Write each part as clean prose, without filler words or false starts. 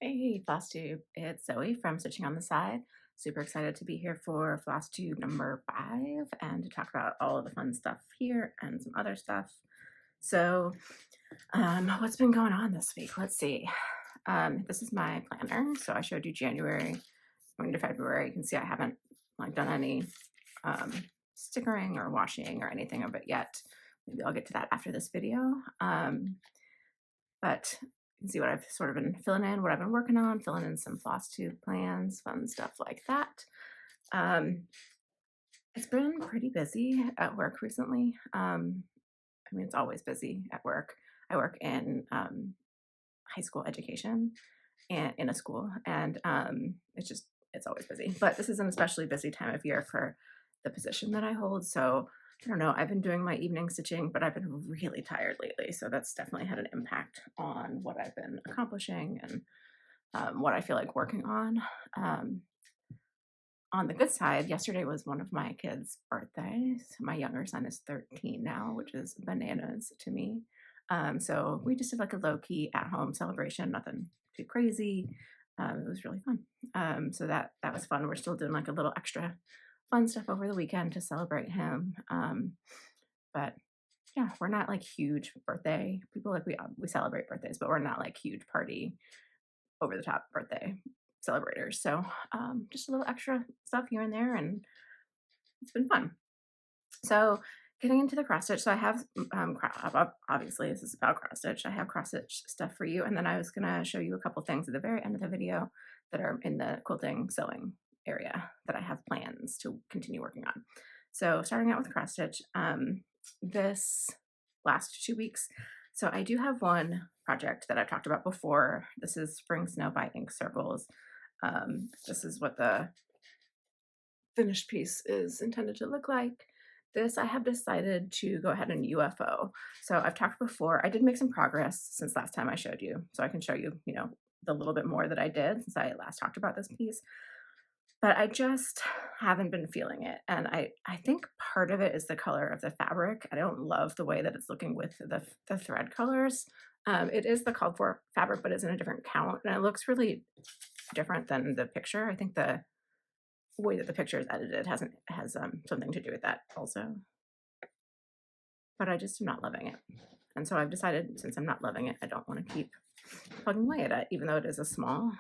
Hey, Flosstube. It's Zoe from Stitching on the Side. Super excited to be here for Flosstube number 5 and to talk about all of the fun stuff here and some other stuff. So, what's been going on this week? Let's see. This is my planner. So I showed you January going to February. You can see I haven't done any um, stickering or washing or anything of it yet. Maybe I'll get to that after this video. But you can see what I've sort of been filling in, what I've been working on, filling in some Flosstube plans, fun stuff like that. It's been pretty busy at work recently. I mean, it's always busy at work. I work in high school education and in a school, and it's always busy. But this is an especially busy time of year for the position that I hold. So I don't know. I've been doing my evening stitching, but I've been really tired lately. So that's definitely had an impact on what I've been accomplishing and what I feel like working on. Um, on the good side, yesterday was one of my kids' birthdays. My younger son is 13 now, which is bananas to me. So we just did like a low key at home celebration, nothing too crazy. It was really fun. So that was fun. We're still doing like a little extra fun stuff over the weekend to celebrate him. But yeah, we're not like huge birthday people. Like we celebrate birthdays, but we're not like huge party over the top birthday celebrators. So just a little extra stuff here and there, and it's been fun. So getting into the cross stitch, so I have obviously this is about cross stitch. I have cross stitch stuff for you, and then I was gonna show you a couple things at the very end of the video that are in the quilting sewing area that I have plans to continue working on. So starting out with cross stitch, this last 2 weeks. So I do have one project that I've talked about before. This is Spring Snow by Ink Circles. This is what the finished piece is intended to look like. This I have decided to go ahead and UFO. So I've talked before, I did make some progress since last time I showed you. So I can show you, the little bit more that I did since I last talked about this piece. But I just haven't been feeling it. And I think part of it is the color of the fabric. I don't love the way that it's looking with the thread colors. It is the called for fabric, but it's in a different count. And it looks really different than the picture. I think the way that the picture is edited has something to do with that also. But I just am not loving it. And so I've decided, since I'm not loving it, I don't want to keep plugging away at it, even though it is a small.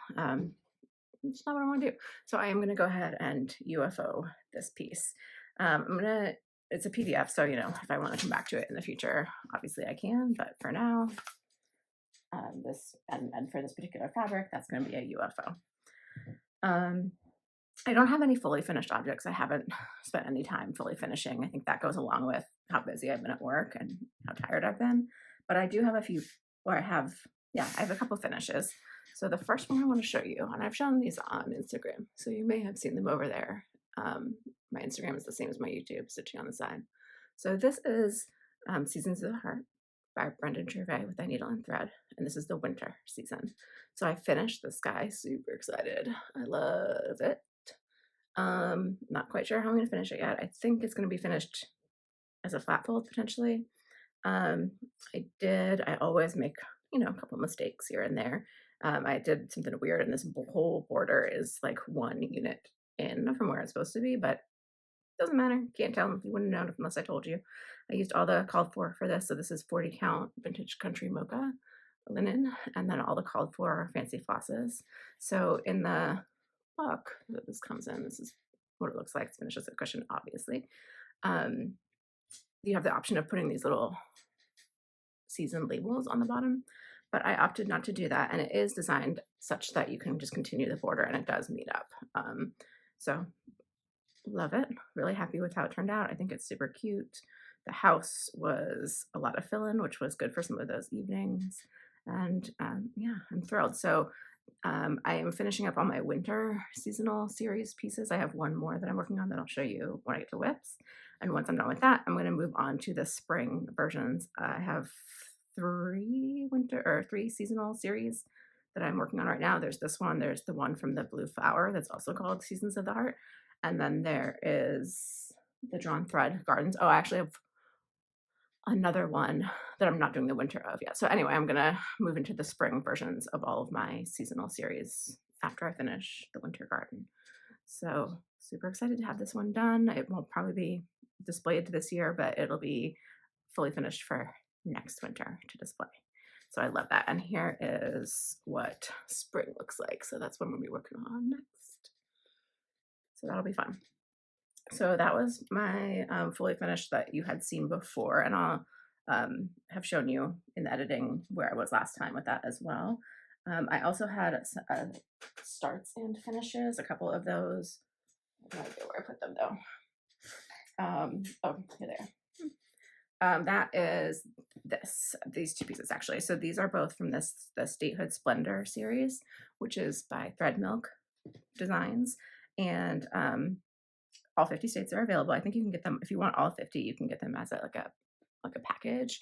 It's not what I want to do. So I am going to go ahead and UFO this piece. It's a PDF, so if I want to come back to it in the future, obviously I can. But for now, this and for this particular fabric, that's going to be a UFO. I don't have any fully finished objects. I haven't spent any time fully finishing. I think that goes along with how busy I've been at work and how tired I've been. But I do have a few, or I have a couple finishes. So the first one I want to show you, and I've shown these on Instagram, so you may have seen them over there. My Instagram is the same as my YouTube, Stitching on the Side. So this is Seasons of the Heart by Brendan Gervais with a needle and thread, and this is the winter season. So I finished this guy, super excited. I love it. Not quite sure how I'm going to finish it yet. I think it's going to be finished as a flat fold potentially. I always make, a couple mistakes here and there. I did something weird, and this whole border is like one unit in from where it's supposed to be, but doesn't matter. Can't tell if you wouldn't know unless I told you. I used all the called for this. So this is 40 count vintage country mocha linen, and then all the called for fancy flosses. So in the book that this comes in, this is what it looks like. It's finished as a cushion, obviously. You have the option of putting these little season labels on the bottom, but I opted not to do that, and it is designed such that you can just continue the border, and it does meet up. So love it. Really happy with how it turned out. I think it's super cute. The house was a lot of fill-in, which was good for some of those evenings, and yeah, I'm thrilled. So I am finishing up all my winter seasonal series pieces. I have one more that I'm working on that I'll show you when I get to whips. And once I'm done with that, I'm going to move on to the spring versions. I have three seasonal series that I'm working on right now. There's this one, there's the one from the Blue Flower that's also called Seasons of the Heart. And then there is the Drawn Thread Gardens. Oh, I actually have another one that I'm not doing the winter of yet. So anyway, I'm gonna move into the spring versions of all of my seasonal series after I finish the winter garden. So super excited to have this one done. It won't probably be displayed this year, but it'll be fully finished for next winter to display. So I love that. And here is what spring looks like. So that's what I'm gonna be working on next. So that'll be fun. So that was my fully finished that you had seen before, and I'll have shown you in the editing where I was last time with that as well. I also had starts and finishes, a couple of those. I have no idea where I put them though. Oh, here they are. That is these two pieces actually. So these are both from the Statehood Splendor series, which is by Thread Milk Designs, and all 50 states are available. I think you can get them if you want all 50. You can get them as like a package,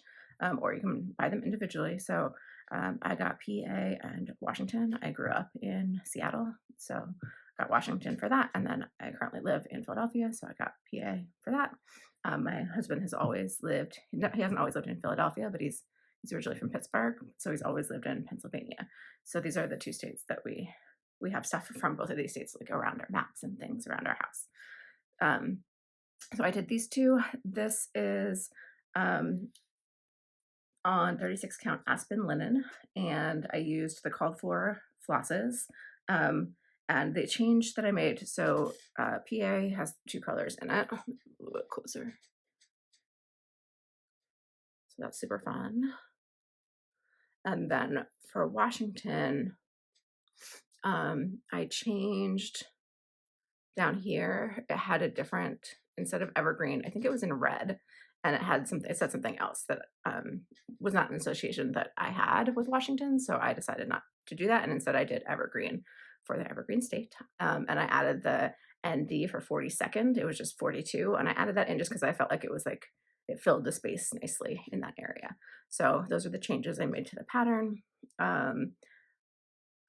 or you can buy them individually. So I got PA and Washington. I grew up in Seattle, so got Washington for that, and then I currently live in Philadelphia, so I got PA for that. My husband has always lived. He hasn't always lived in Philadelphia, but he's originally from Pittsburgh, so he's always lived in Pennsylvania. So these are the two states that we have stuff from both of these states, like around our maps and things around our house. So I did these two. This is on 36 count aspen linen, and I used the called for flosses, and the change that I made. So PA has two colors in it. A little bit closer. So that's super fun. And then for Washington, I changed down here. It had a different, instead of evergreen, I think it was in red, and it said something else that was not an association that I had with Washington. So I decided not to do that, and instead I did evergreen for the evergreen state. And I added the ND for 42nd. It was just 42, and I added that in just because I felt like it was like it filled the space nicely in that area. So those are the changes I made to the pattern. I'm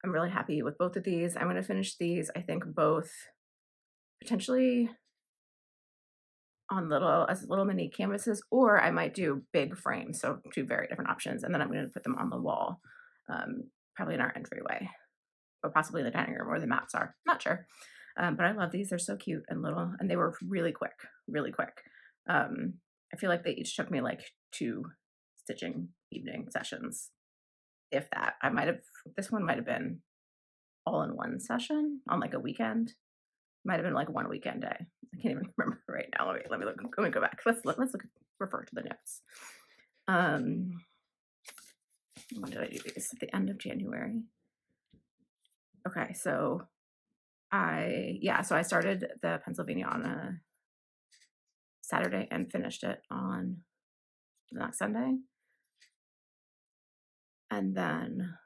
really happy with both of these. I'm going to finish these, I think, both potentially on little mini canvases, or I might do big frames. So two very different options. And then I'm going to put them on the wall, probably in our entryway, or possibly in the dining room where the mats are. Not sure. But I love these. They're so cute and little, and they were really quick, really quick. I feel like they each took me like 2 stitching evening sessions, if that. This one might have been all in one session on like a weekend. Might have been like one weekend day. I can't even remember right now. Let me look. Let me go back. Let's look. Refer to the notes. When did I do these? At the end of January. Okay, so I started the Pennsylvania on a Saturday and finished it on the next Sunday, and then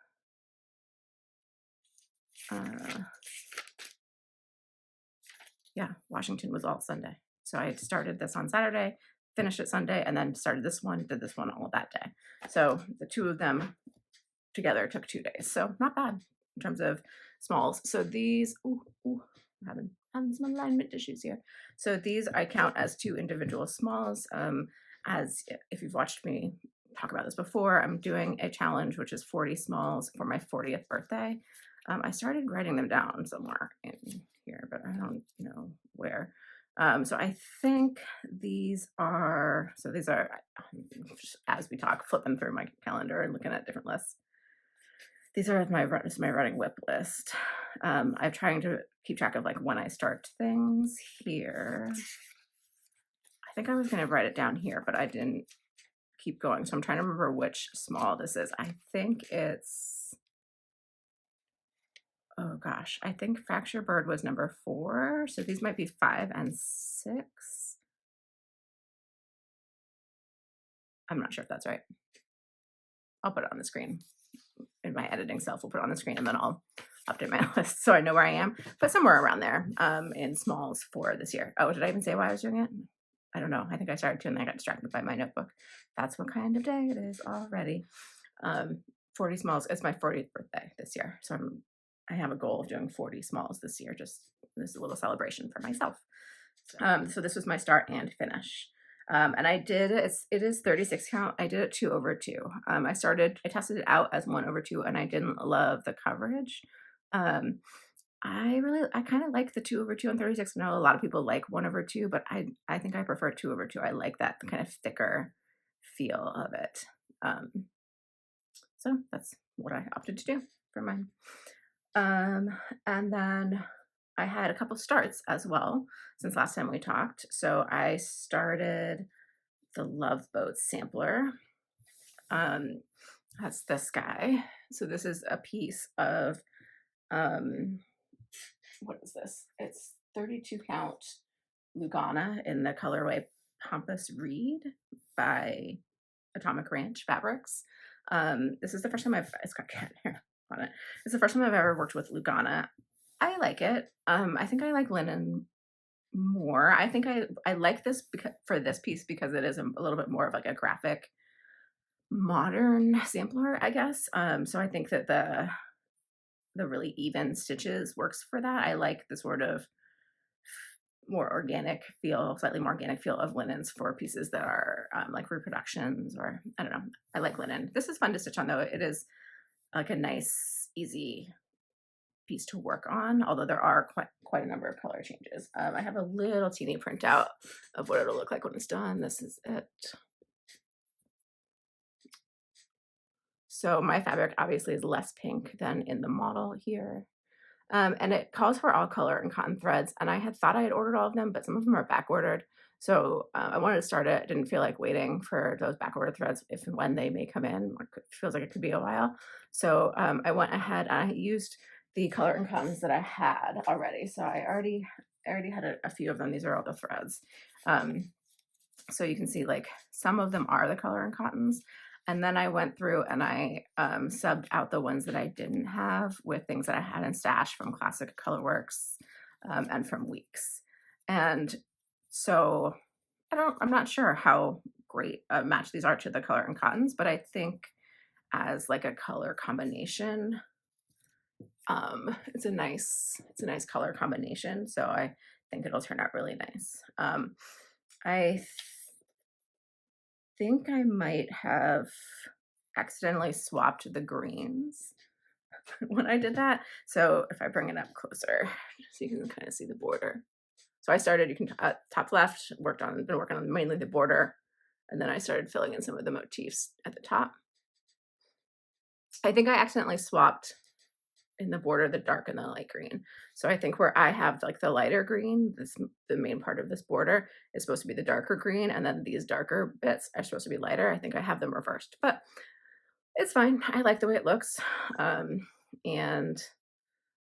Washington was all Sunday. So I started this on Saturday, finished it Sunday, and then started this one, did this one all that day. So the two of them together took 2 days. So not bad in terms of smalls. So these, I'm having some alignment issues here. So these I count as 2 individual smalls. As if you've watched me talk about this before, I'm doing a challenge, which is 40 smalls for my 40th birthday. I started writing them down somewhere in here, but I don't know where. So I think these are just as we talk, flipping through my calendar and looking at different lists. These are my running whip list. I'm trying to keep track of like when I start things here. I think I was going to write it down here, but I didn't keep going. So I'm trying to remember which small this is. I think it's, oh gosh, I think Fracture Bird was number 4. So these might be 5 and 6. I'm not sure if that's right. I'll put it on the screen. In my editing self, we'll put it on the screen, and then I'll update my list so I know where I am. But somewhere around there in smalls for this year. Oh, did I even say why I was doing it? I don't know. I think I started to, and then I got distracted by my notebook. That's what kind of day it is already. 40 smalls. It's my 40th birthday this year. So I have a goal of doing 40 smalls this year. Just this is a little celebration for myself. So this was my start and finish. And it is 36 count. I did it 2/2. I tested it out as 1/2 and I didn't love the coverage. Um, I kind of like the 2/2 and 36. I know a lot of people like 1/2, but I think I prefer 2/2. I like that kind of thicker feel of it. Um, so that's what I opted to do for mine. Um, and then I had a couple starts as well since last time we talked. So I started the Love Boat sampler. Um, that's this guy. So this is a piece of um, what is this? It's 32 count Lugana in the colorway Pampas Reed by Atomic Ranch Fabrics. This is the first time it's got cat hair on it. It's the first time I've ever worked with Lugana. I like it. I think I like linen more. I think I like this for this piece because it is a little bit more of like a graphic modern sampler, I guess. So I think that the really even stitches works for that. I like the sort of more organic feel, slightly more organic feel of linens for pieces that are like reproductions or I don't know. I like linen. This is fun to stitch on though. It is like a nice, easy piece to work on, although there are quite a number of color changes. I have a little teeny printout of what it'll look like when it's done. This is it. So my fabric obviously is less pink than in the model here. And it calls for all color and cotton threads. And I had thought I had ordered all of them, but some of them are back ordered. So I wanted to start it. I didn't feel like waiting for those back ordered threads if and when they may come in. It feels like it could be a while. So I went ahead and I used the color and cottons that I had already. So I already had a few of them. These are all the threads. So you can see like some of them are the color and cottons. And then I went through and I subbed out the ones that I didn't have with things that I had in stash from Classic Colorworks and from Weeks. And so I'm not sure how great a match these are to the color and cottons, but I think as like a color combination, it's a nice color combination. So I think it'll turn out really nice. I think I might have accidentally swapped the greens when I did that. So if I bring it up closer, so you can kind of see the border. So I started, you can top left, been working on mainly the border, and then I started filling in some of the motifs at the top. I think I accidentally swapped in the border the dark and the light green. So I think where I have like the lighter green, the main part of this border is supposed to be the darker green, and then these darker bits are supposed to be lighter. I think I have them reversed, but it's fine. I like the way it looks, and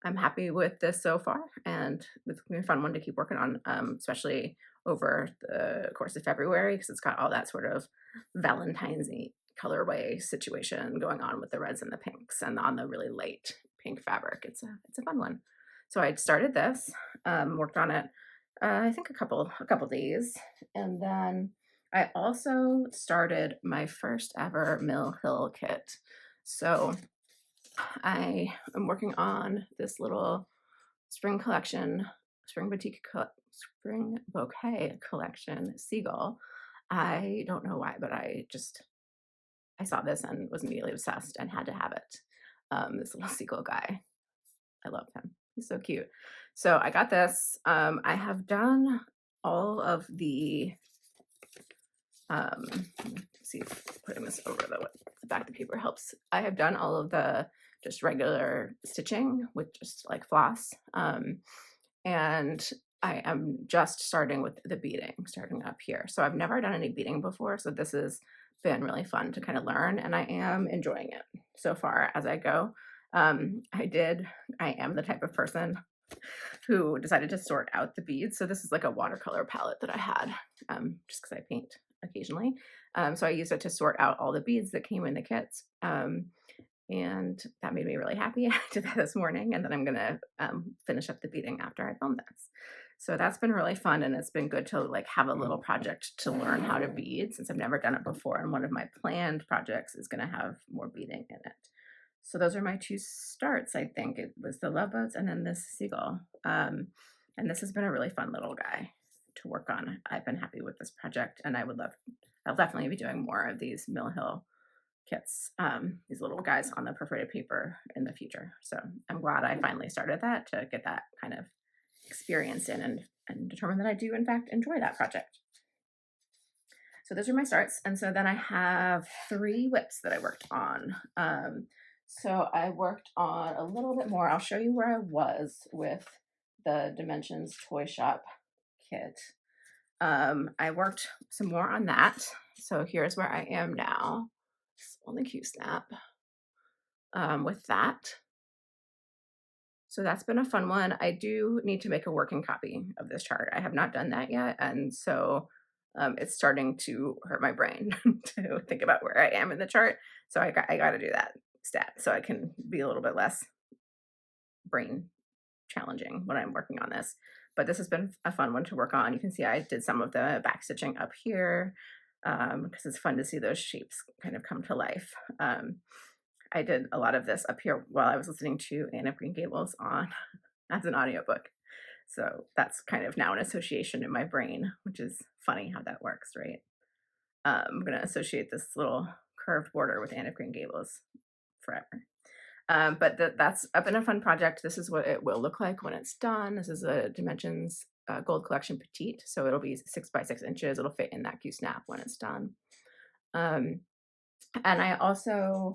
I'm happy with this so far. And it's gonna be a fun one to keep working on, especially over the course of February because it's got all that sort of Valentine's-y colorway situation going on with the reds and the pinks, and on the really light pink fabric. It's a fun one. So I started this, worked on it, I think a couple days, and then I also started my first ever Mill Hill kit. So I am working on this little spring bouquet collection seagull. I don't know why, but I saw this and was immediately obsessed and had to have it. This little seagull guy. I love him. He's so cute. So I got this. I have done all of the, see if putting this over the back of the paper helps. I have done all of the just regular stitching with just like floss. And I am just starting with the beading, starting up here. So I've never done any beading before. So this has been really fun to kind of learn, and I am enjoying it so far as I go. I am the type of person who decided to sort out the beads. So this is like a watercolor palette that I had, just because I paint occasionally. So I used it to sort out all the beads that came in the kits. And that made me really happy. I did that this morning, and then I'm gonna finish up the beading after I film this. So that's been really fun, and it's been good to like have a little project to learn how to bead since I've never done it before. And one of my planned projects is gonna have more beading in it. So those are my two starts. I think it was the Love Boats and then this seagull. And this has been a really fun little guy. to work on. I've been happy with this project, and I'll definitely be doing more of these Mill Hill kits, these little guys on the perforated paper in the future. So I'm glad I finally started that to get that kind of experience in and determine that I do in fact enjoy that project. So those are my starts. And so then I have 3 whips that I worked on. So I worked on a little bit more. I'll show you where I was with the Dimensions Toy Shop kit. I worked some more on that. So here's where I am now. On the Q snap with that. So that's been a fun one. I do need to make a working copy of this chart. I have not done that yet. And so it's starting to hurt my brain to think about where I am in the chart. So I got to do that stat so I can be a little bit less brain challenging when I'm working on this. But this has been a fun one to work on. You can see I did some of the back stitching up here because it's fun to see those shapes kind of come to life. I did a lot of this up here while I was listening to Anne of Green Gables on as an audiobook. So that's kind of now an association in my brain, which is funny how that works, right? I'm going to associate this little curved border with Anne of Green Gables forever. But that's been a fun project. This is what it will look like when it's done. This is a Dimensions Gold Collection Petite. So it'll be 6 by 6 inches. It'll fit in that Q snap when it's done. And I also,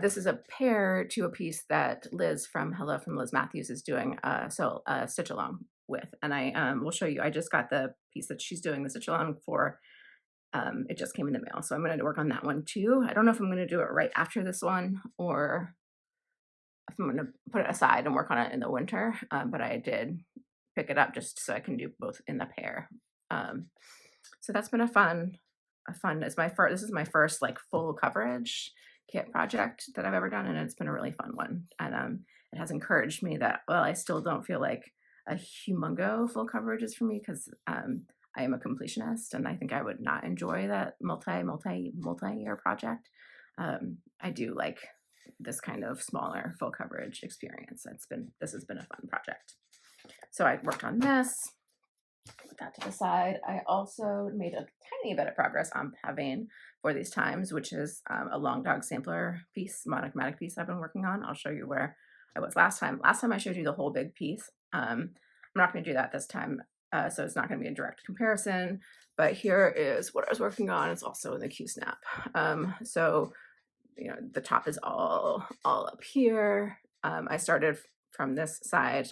this is a pair to a piece that Liz from Hello from Liz Matthews is doing stitch along with. And I will show you, I just got the piece that she's doing the stitch along for. It just came in the mail. So I'm going to work on that one too. I don't know if I'm going to do it right after this one or if I'm going to put it aside and work on it in the winter. But I did pick it up just so I can do both in the pair. So that's been this is my first like full coverage kit project that I've ever done, and it's been a really fun one. And it has encouraged me that, well, I still don't feel like a humongo full coverage is for me because I am a completionist, and I think I would not enjoy that multi-year project. I do like this kind of smaller full coverage experience. This has been a fun project. So I worked on this. Put that to the side. I also made a tiny bit of progress on pavane for these times, which is a long dog sampler piece, monochromatic piece I've been working on. I'll show you where I was last time. Last time I showed you the whole big piece. I'm not going to do that this time, so it's not going to be a direct comparison. But here is what I was working on. It's also in the Q snap. So you know, the top is all up here. I started from this side.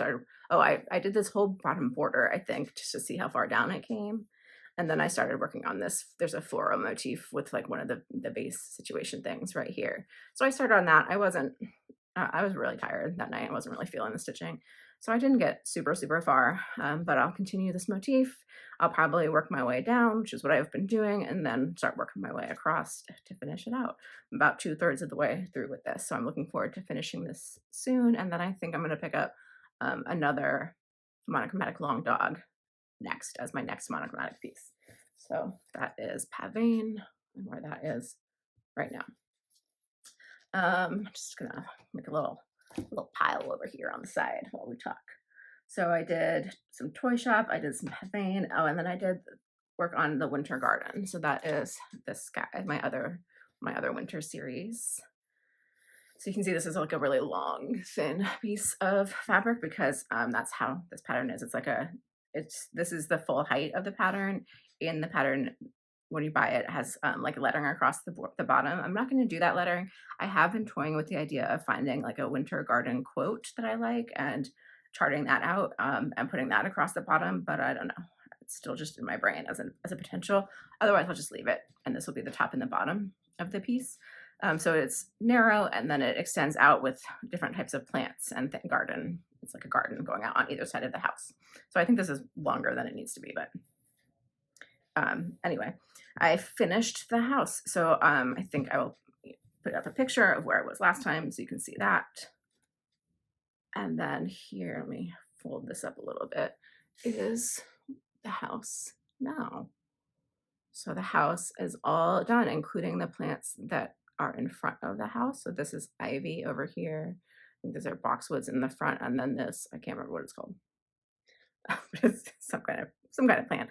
I did this whole bottom border, I think, just to see how far down it came. And then I started working on this. There's a floral motif with like one of the base situation things right here. So I started on that. I was really tired that night. I wasn't really feeling the stitching. So I didn't get super far, but I'll continue this motif. I'll probably work my way down, which is what I've been doing, and then start working my way across to finish it out. I'm about 2/3 of the way through with this. So I'm looking forward to finishing this soon. And then I think I'm going to pick up another monochromatic long dog next as my next monochromatic piece. So that is pavane and where that is right now. I'm just gonna make a little pile over here on the side while we talk. So I did some toy shop, I did some pavane, and then I did work on the winter garden. So that is this guy, my other winter series. So you can see this is like a really long, thin piece of fabric because that's how this pattern is. This is the full height of the pattern. In the pattern, when you buy it, it has like lettering across the bottom. I'm not going to do that lettering. I have been toying with the idea of finding like a winter garden quote that I like and charting that out and putting that across the bottom, but I don't know. It's still just in my brain as a potential. Otherwise, I'll just leave it, and this will be the top and the bottom of the piece. So it's narrow, and then it extends out with different types of plants and garden. It's like a garden going out on either side of the house. So I think this is longer than it needs to be, but anyway, I finished the house. So I think I will put up a picture of where I was last time so you can see that. And then here, let me fold this up a little bit, is the house now. So the house is all done, including the plants that are in front of the house. So this is ivy over here. I think these are boxwoods in the front, and then this, I can't remember what it's called. But it's some kind of some kind of plant.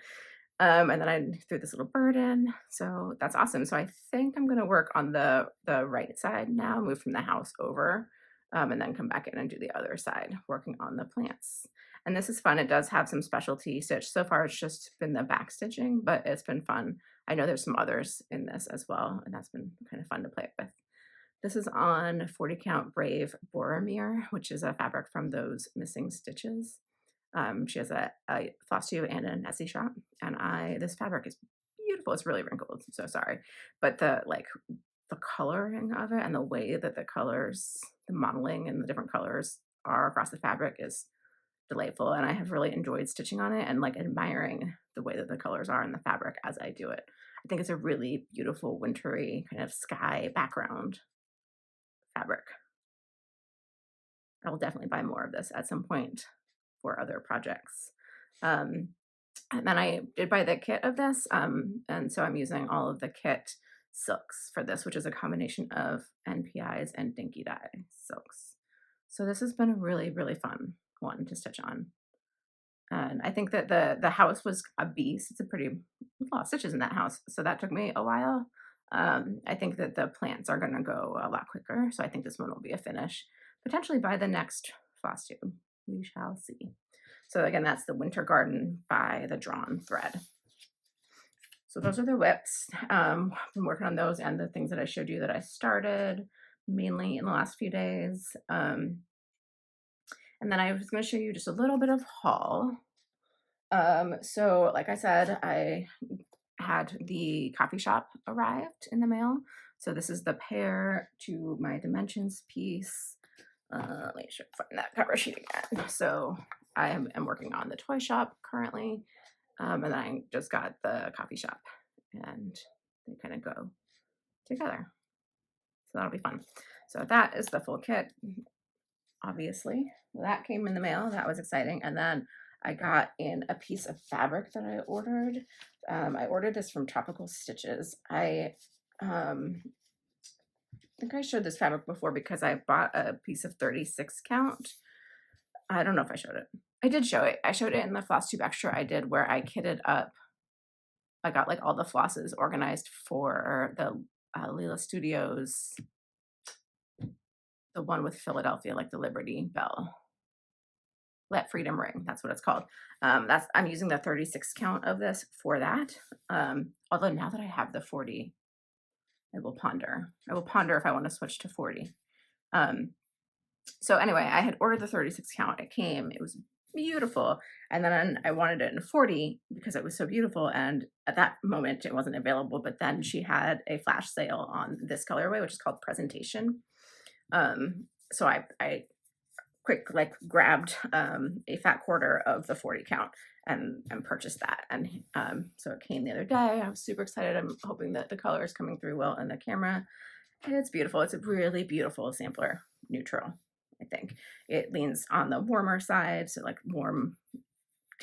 And then I threw this little bird in, so that's awesome. So I think I'm gonna work on the right side now, move from the house over, and then come back in and do the other side, working on the plants. And this is fun. It does have some specialty stitch. So far, it's just been the back stitching, but it's been fun. I know there's some others in this as well, and that's been kind of fun to play with. This is on 40 count Brave Boromir, which is a fabric from those missing stitches. She has a floss tube and an Etsy shop, and this fabric is beautiful. It's really wrinkled. I'm so sorry, but the coloring of it and the way that the colors, the modeling and the different colors are across the fabric is delightful. And I have really enjoyed stitching on it and like admiring the way that the colors are in the fabric as I do it. I think it's a really beautiful wintry kind of sky background fabric. I will definitely buy more of this at some point for other projects. Um, and then I did buy the kit of this, and so I'm using all of the kit silks for this, which is a combination of NPIs and dinky dye silks. So this has been a really, really fun one to stitch on. And I think that the house was a beast. It's a pretty lot of stitches in that house, so that took me a while. I think that the plants are gonna go a lot quicker, so I think this one will be a finish, potentially by the next floss tube. We shall see. So again, that's the Winter Garden by the Drawn Thread. So those are the whips. I've been working on those and the things that I showed you that I started mainly in the last few days. And then I was going to show you just a little bit of haul. So like I said, I had the coffee shop arrived in the mail. So this is the pair to my dimensions piece. Let me find that cover sheet again. So I am working on the toy shop currently. And then I just got the coffee shop and they kind of go together. So that'll be fun. So that is the full kit, obviously. That came in the mail. That was exciting. And then I got in a piece of fabric that I ordered. I ordered this from Tropical Stitches. I think I showed this fabric before because I bought a piece of 36 count. I don't know if I showed it. I did show it. I showed it in the Flosstube extra I did where I kitted up. I got like all the flosses organized for the Leela Studios, the one with Philadelphia, like the Liberty Bell. Let Freedom Ring, that's what it's called. I'm using the 36 count of this for that. Although now that I have the 40, I will ponder. I will ponder if I want to switch to 40. So anyway, I had ordered the 36 count. It came, it was beautiful. And then I wanted it in 40 because it was so beautiful. And at that moment it wasn't available, but then she had a flash sale on this colorway, which is called Presentation. So I quick grabbed a fat quarter of the 40 count and purchased that. And so it came the other day. I was super excited. I'm hoping that the color is coming through well in the camera. And it's beautiful. It's a really beautiful sampler neutral. I think it leans on the warmer side, so like warm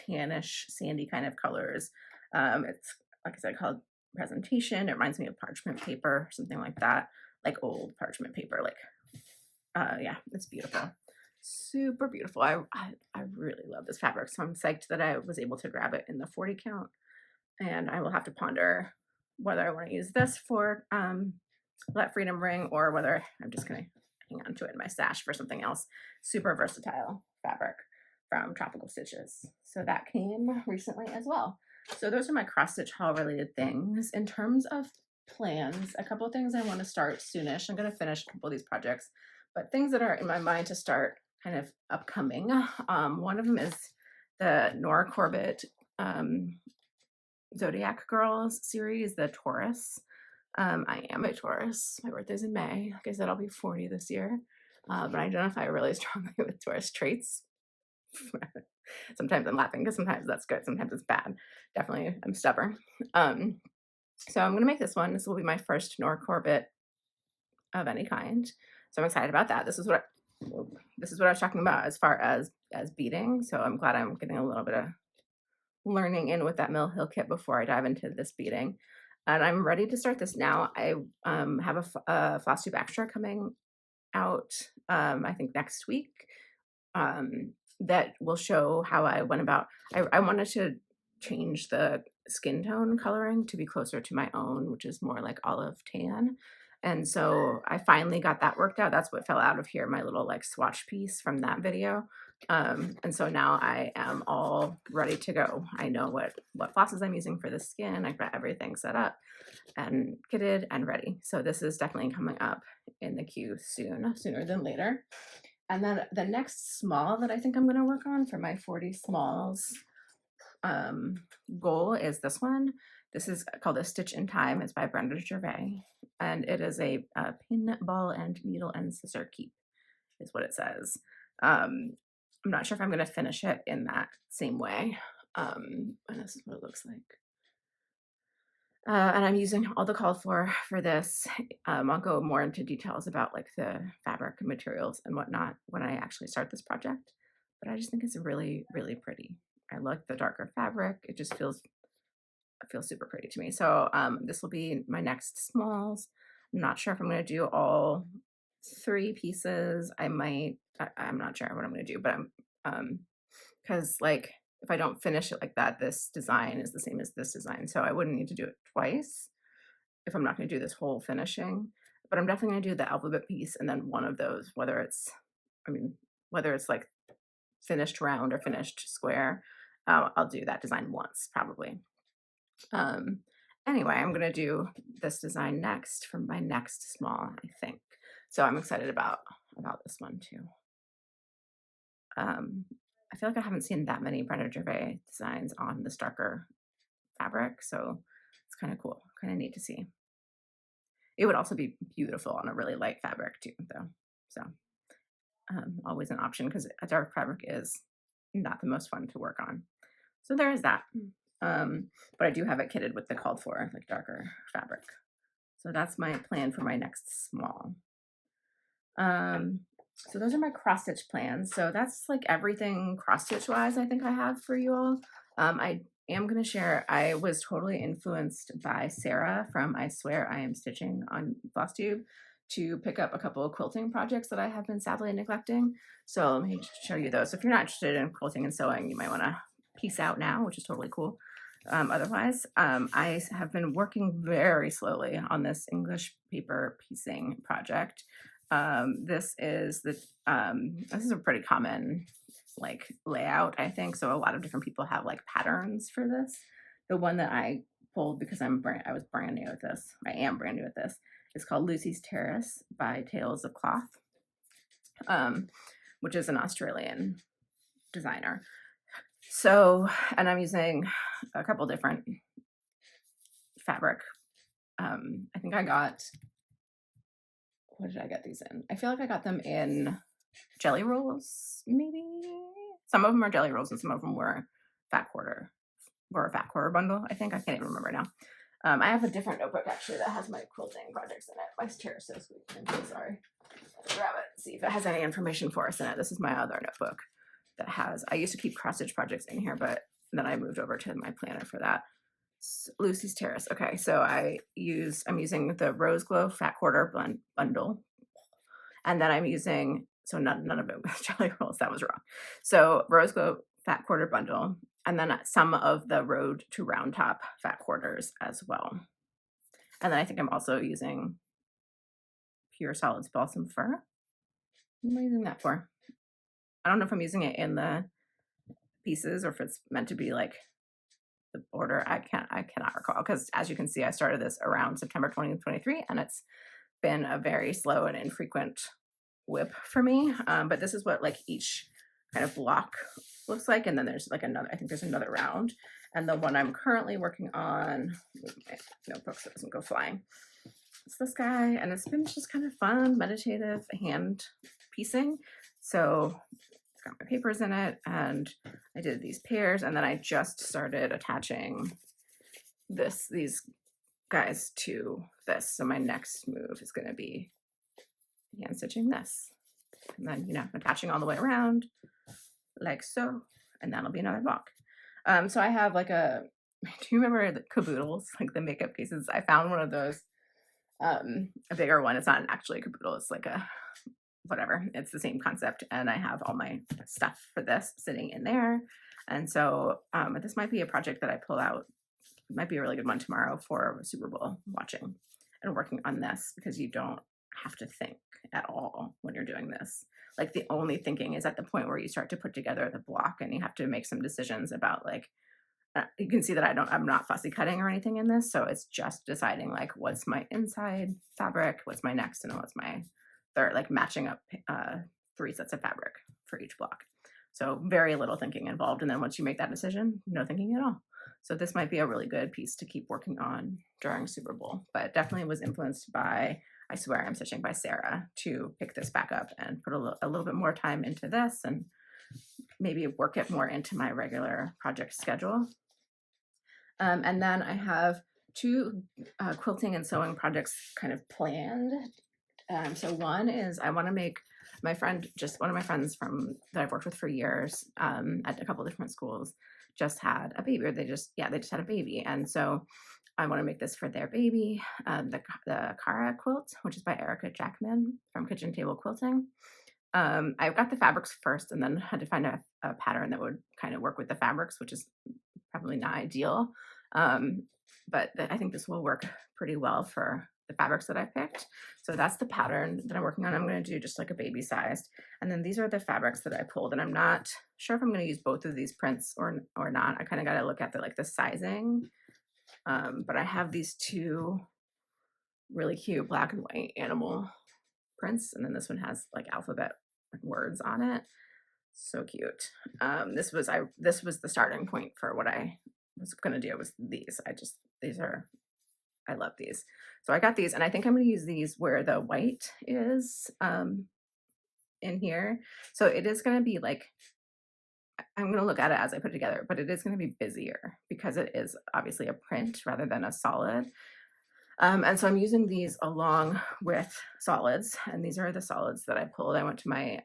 tannish sandy kind of colors. It's like I said, called Presentation. It reminds me of parchment paper, something like that, like old parchment paper. Like yeah, it's beautiful, super beautiful. I really love this fabric, so I'm psyched that I was able to grab it in the 40 count. And I will have to ponder whether I want to use this for Let Freedom Ring or whether I'm just gonna hang on to it in my stash for something else. Super versatile fabric from Tropical Stitches. So that came recently as well. So those are my cross stitch haul related things. In terms of plans, a couple of things I want to start soonish. I'm going to finish a couple of these projects, but things that are in my mind to start kind of upcoming. One of them is the Nora Corbett Zodiac Girls series, the Taurus. I am a Taurus. My birthday's in May. Like I said, I'll be 40 this year. But I identify really strongly with Taurus traits. Sometimes I'm laughing because sometimes that's good. Sometimes it's bad. Definitely, I'm stubborn. So I'm going to make this one. This will be my first Nora Corbett of any kind. So I'm excited about that. This is what I was talking about as far as beading. So I'm glad I'm getting a little bit of learning in with that Mill Hill kit before I dive into this beading. And I'm ready to start this now. I have a Flosstube extra coming out, I think next week, that will show how I went about. I wanted to change the skin tone coloring to be closer to my own, which is more like olive tan. And so I finally got that worked out. That's what fell out of here, my little like swatch piece from that video. And so now I am all ready to go. I know what flosses I'm using for the skin. I've got everything set up and kitted and ready. So this is definitely coming up in the queue soon, sooner than later. And then the next small that I think I'm going to work on for my 40 smalls goal is this one. This is called A Stitch in Time. It's by Brenda Gervais, and it is a pin, ball, and needle and scissor keep, is what it says. I'm not sure if I'm going to finish it in that same way. And this is what it looks like. And I'm using all the called for this. I'll go more into details about like the fabric and materials and whatnot when I actually start this project. But I just think it's really, really pretty. I like the darker fabric. It just feels super pretty to me. So this will be my next smalls. I'm not sure if I'm going to do all 3 pieces. I'm not sure what I'm going to do, but because like if I don't finish it like that, this design is the same as this design. So I wouldn't need to do it twice if I'm not going to do this whole finishing. But I'm definitely going to do the alphabet piece and then one of those, whether it's like finished round or finished square. I'll do that design once probably. Anyway, I'm going to do this design next for my next small, I think. So I'm excited about this one too. I feel like I haven't seen that many Brenda Gervais designs on this darker fabric, so it's kind of cool, kind of neat to see. It would also be beautiful on a really light fabric too, though. So always an option because a dark fabric is not the most fun to work on. So there is that. But I do have it kitted with the called for like darker fabric. So that's my plan for my next small. So those are my cross stitch plans. So that's like everything cross stitch wise I think I have for you all. I am going to share, I was totally influenced by Sarah from I Swear I Am Stitching on Flosstube to pick up a couple of quilting projects that I have been sadly neglecting. So let me show you those. So if you're not interested in quilting and sewing, you might want to peace out now, which is totally cool. Otherwise, I have been working very slowly on this English paper piecing project. This is a pretty common like layout, I think. So a lot of different people have like patterns for this. The one that I pulled because I was brand new at this. I am brand new at this. It's called Lucy's Terrace by Tales of Cloth, which is an Australian designer. So, and I'm using a couple different fabric. I think I got, what did I get these in? I feel like I got them in jelly rolls, maybe. Some of them are jelly rolls and some of them were a fat quarter bundle. I think I can't even remember now. I have a different notebook actually that has my quilting projects in it. My chair is so squeaky. I'm so sorry. Let's grab it, see if it has any information for us in it. This is my other notebook that has, I used to keep cross stitch projects in here, but then I moved over to my planner for that. Lucy's Terrace. Okay, so I'm using the Rose Glow Fat Quarter bundle, and then I'm using, so none of it was jelly rolls. That was wrong. So Rose Glow Fat Quarter bundle, and then some of the Road to Round Top fat quarters as well. And then I think I'm also using Pure Solids Balsam Fir. What am I using that for? I don't know if I'm using it in the pieces or if it's meant to be like the border. I cannot recall because as you can see, I started this around September 2023 and it's been a very slow and infrequent whip for me. But this is what like each kind of block looks like. And then there's like I think there's another round. And the one I'm currently working on, my notebook so it doesn't go flying. It's this guy, and it's been just kind of fun, meditative hand piecing. So it's got my papers in it, and I did these pairs, and then I just started attaching these guys to this. So my next move is going to be hand stitching this, and then attaching all the way around like so, and that'll be another block. So I have like do you remember the caboodles, like the makeup cases? I found one of those, a bigger one. It's not actually a caboodle, it's like a whatever, it's the same concept, and I have all my stuff for this sitting in there. And so this might be a project that I pull out. It might be a really good one tomorrow for Super Bowl watching and working on this, because you don't have to think at all when you're doing this. Like the only thinking is at the point where you start to put together the block and you have to make some decisions about like you can see that I'm not fussy cutting or anything in this. So it's just deciding like what's my inside fabric, what's my next, and what's my third, like matching up 3 sets of fabric for each block. So very little thinking involved. And then once you make that decision, no thinking at all. So this might be a really good piece to keep working on during Super Bowl, but definitely was influenced by I Swear I'm Stitching by Sarah to pick this back up and put a little bit more time into this and maybe work it more into my regular project schedule. And then I have 2 quilting and sewing projects kind of planned. So one is I want to make my friend, just one of my friends from that I've worked with for years at a couple different schools, just had a baby, or they just had a baby, and so I want to make this for their baby. The Cara quilt, which is by Erica Jackman from Kitchen Table Quilting. I got the fabrics first, and then had to find a pattern that would kind of work with the fabrics, which is probably not ideal. But I think this will work pretty well for the fabrics that I picked. So that's the pattern that I'm working on. I'm going to do just like a baby sized. And then these are the fabrics that I pulled, and I'm not sure if I'm going to use both of these prints or not. I kind of got to look at the sizing. But I have these 2 really cute black and white animal prints. And then this one has like alphabet words on it. So cute. This was the starting point for what I was gonna do. Was these. I love these. So I got these, and I think I'm gonna use these where the white is in here. So it is gonna be like I'm gonna look at it as I put it together, but it is gonna be busier because it is obviously a print rather than a solid. And so I'm using these along with solids, and these are the solids that I pulled. I went to my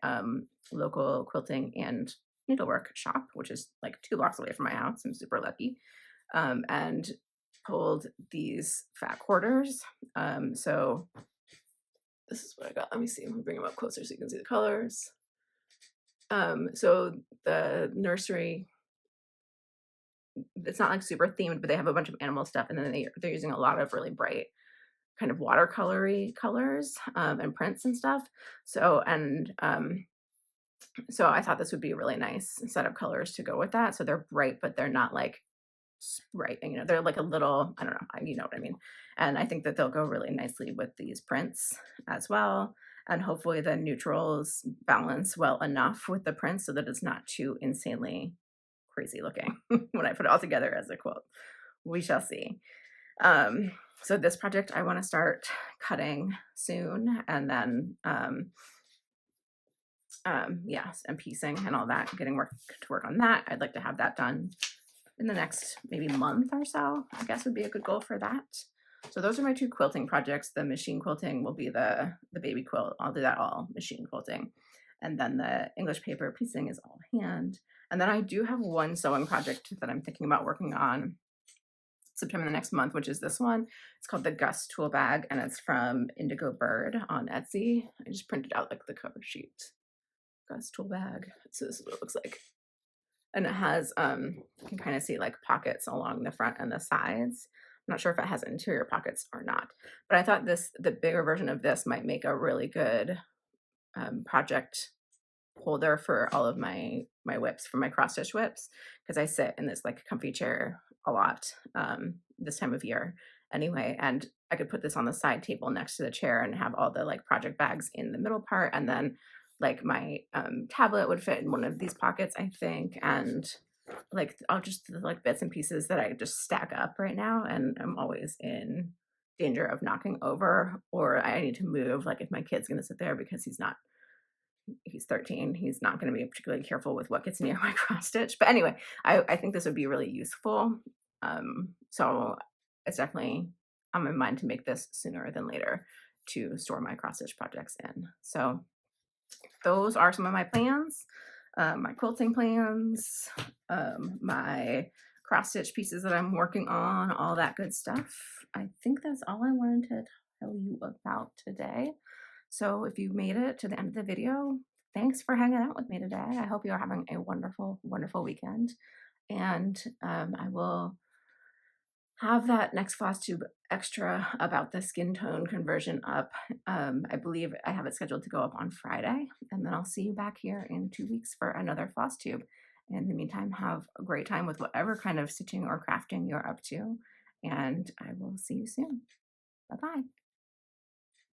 local quilting and needlework shop, which is like 2 blocks away from my house. I'm super lucky, and pulled these fat quarters. So this is what I got. Let me see. Let me bring them up closer so you can see the colors. So the nursery, it's not like super themed, but they have a bunch of animal stuff, and then they're using a lot of really bright kind of watercolory colors and prints and stuff. So so I thought this would be a really nice set of colors to go with that. So they're bright, but they're not like bright. You know, they're like a little, I don't know, you know what I mean. And I think that they'll go really nicely with these prints as well. And hopefully the neutrals balance well enough with the prints so that it's not too insanely crazy looking when I put it all together as a quilt. We shall see. So this project I want to start cutting soon, and then yes, and piecing and all that, getting to work on that. I'd like to have that done in the next maybe month or so, I guess would be a good goal for that. So those are my 2 quilting projects. The machine quilting will be the baby quilt. I'll do that all machine quilting. And then the English paper piecing is all hand. And then I do have 1 sewing project that I'm thinking about working on September the next month, which is this one. It's called the Gus Tool Bag, and it's from Indigo Bird on Etsy. I just printed out like the cover sheet. Gus Tool Bag. So this is what it looks like. And it has, you can kind of see like pockets along the front and the sides. I'm not sure if it has interior pockets or not, but I thought the bigger version of this might make a really good project holder for all of my whips, for my cross stitch whips, because I sit in this like comfy chair a lot this time of year anyway, and I could put this on the side table next to the chair and have all the like project bags in the middle part, and then like my tablet would fit in one of these pockets, I think, and like I'll just like bits and pieces that I just stack up right now, and I'm always in danger of knocking over, or I need to move, like if my kid's going to sit there, because he's 13, he's not going to be particularly careful with what gets near my cross stitch. But anyway, I think this would be really useful. So it's definitely on my mind to make this sooner than later to store my cross stitch projects in. So those are some of my plans, my quilting plans, my cross stitch pieces that I'm working on, all that good stuff. I think that's all I wanted to tell you about today. So if you made it to the end of the video, Thanks for hanging out with me today. I hope you're having a wonderful, wonderful weekend. And I will have that next floss tube extra about the skin tone conversion up. I believe I have it scheduled to go up on Friday, and then I'll see you back here in 2 weeks for another floss tube. In the meantime, have a great time with whatever kind of stitching or crafting you're up to, and I will see you soon. Bye bye.